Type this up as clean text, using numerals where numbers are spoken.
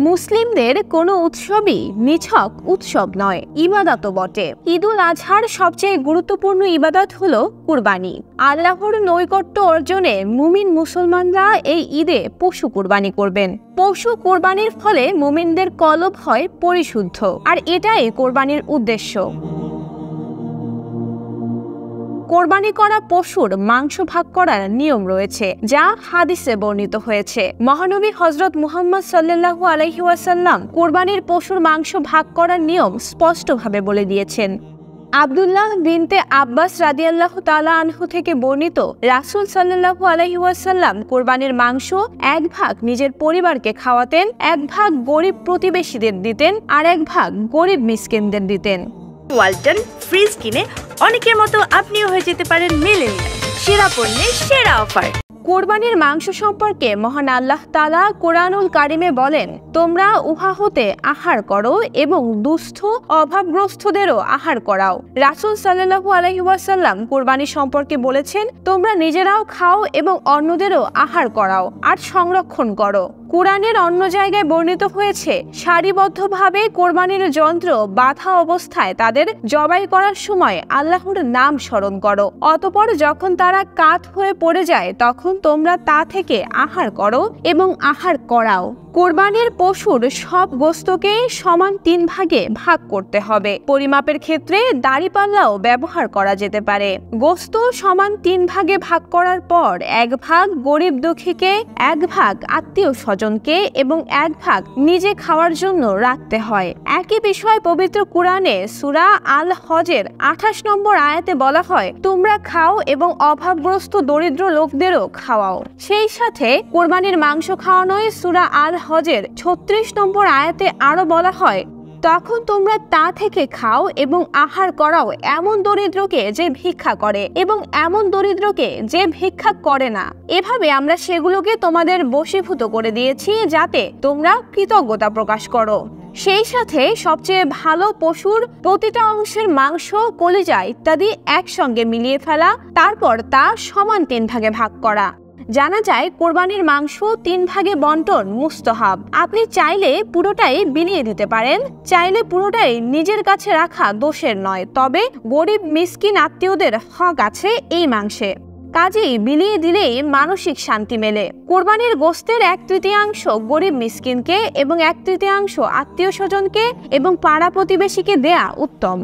মুসলিমদের কোনো উৎসবই নিছক উৎসব নয়, ইবাদতও বটে। ঈদুল আজহার সবচেয়ে গুরুত্বপূর্ণ ইবাদত হলো কুরবানি। আল্লাহর নৈকট্য অর্জনে মুমিন মুসলমানরা এই ঈদে পশু কুরবানি করবেন। পশু কোরবানির ফলে মুমিনদের কলব হয় পরিশুদ্ধ, আর এটাই কোরবানির উদ্দেশ্য। কোরবানি করা পশুর মাংস ভাগ করার নিয়ম রয়েছে, যা হাদিসে বর্ণিত হয়েছে। মহানবী হযরত মুহাম্মদ সাল্লাল্লাহু আলাইহি ওয়াসাল্লাম কোরবানির পশুর মাংস ভাগ করার নিয়ম স্পষ্টভাবে বলে দিয়েছেন। আব্দুল্লাহ বিনতে আব্বাস রাদিয়াল্লাহু তাআলা আনহু থেকে বর্ণিত, রাসূল সাল্লাল্লাহু আলাইহি ওয়াসাল্লাম কোরবানির মাংস এক ভাগ নিজের পরিবারকে খাওয়াতেন, এক ভাগ গরিব প্রতিবেশীদের দিতেন, আর এক ভাগ গরিব মিসকিনদের দিতেন। ওয়ালটন ফ্রিজ কিনে অনেকের মতো আপনিও হয়ে যেতে পারেন মিলেনিয়াল। সেরা পণ্যের সেরা অফার। কোরবানির মাংস সম্পর্কে মহান আল্লাহ তাআলা কোরআনুল কারিমে বলেন, তোমরা উহা হতে আহার করো এবং দুস্থ অভাবগ্রস্তদেরও আহার করাও। রাসূল সাল্লাল্লাহু আলাইহি ওয়াসাল্লাম কোরবানি সম্পর্কে বলেছেন, তোমরা নিজেরাও খাও এবং অন্যদেরও আহার করাও আর সংরক্ষণ করো। কোরআনের অন্য জায়গায় বর্ণিত হয়েছে, সারিবদ্ধভাবে কোরবানির যন্ত্র বাঁধা অবস্থায় তাদের জবাই করার সময় আল্লাহর নাম স্মরণ করো। অতঃপর যখন তারা কাত হয়ে পড়ে যায়, তখন তোমরা তা থেকে আহার করো এবং আহার করাও। কোরবানির পশুর সব গোস্তকে সমান 3 ভাগে ভাগ করতে হবে। পরিমাপের ক্ষেত্রে দাড়িপাল্লাও ব্যবহার করা যেতে পারে। গোস্ত সমান 3 ভাগে ভাগ করার পর 1 ভাগ গরিব দুঃখীকে, 1 ভাগ আত্মীয় স্বজনকে এবং 1 ভাগ নিজে খাওয়ার জন্য রাখতে হয়। একই বিষয় পবিত্র কোরআনে সূরা আল হজের 28 নম্বর আয়াতে বলা হয়, তোমরা খাও এবং অভাবগ্রস্ত দরিদ্র লোকদেরও খাওয়াও। সেই সাথে কোরবানির মাংস খাওয়ানোয় সূরা আল হজের 36 নম্বর আয়াতে আরো বলা হয়, তখন তোমরা তা থেকে খাও এবং আহার করাও এমন দরিদ্রকে যে ভিক্ষা করে এবং এমন দরিদ্রকে যে ভিক্ষা করে না। এভাবে আমরা সেগুলোকে তোমাদের বশীভূত করে দিয়েছি, যাতে তোমরা কৃতজ্ঞতা প্রকাশ করো। সেই সাথে সবচেয়ে ভালো পশুর প্রতিটা অংশের মাংস, কলিজা ইত্যাদি একসঙ্গে মিলিয়ে ফেলা, তারপর তা সমান 3 ভাগে ভাগ করা। জানা যায় কোরবানির মাংস 3 ভাগে বন্টন মুস্তাহাব। আপনি চাইলে পুরোটাই বিলিয়ে দিতে পারেন, চাইলে পুরোটাই নিজের কাছে রাখা দোষের নয়। তবে গরিব মিসকিন আত্মীয়দের হক আছে এই মাংসে, কাজেই বিলিয়ে দিলেই মানসিক শান্তি মেলে। কোরবানির গোস্তের 1/3 গরিব মিসকিনকে এবং 1/3 আত্মীয় স্বজনকে এবং পাড়া প্রতিবেশীকে দেয়া উত্তম।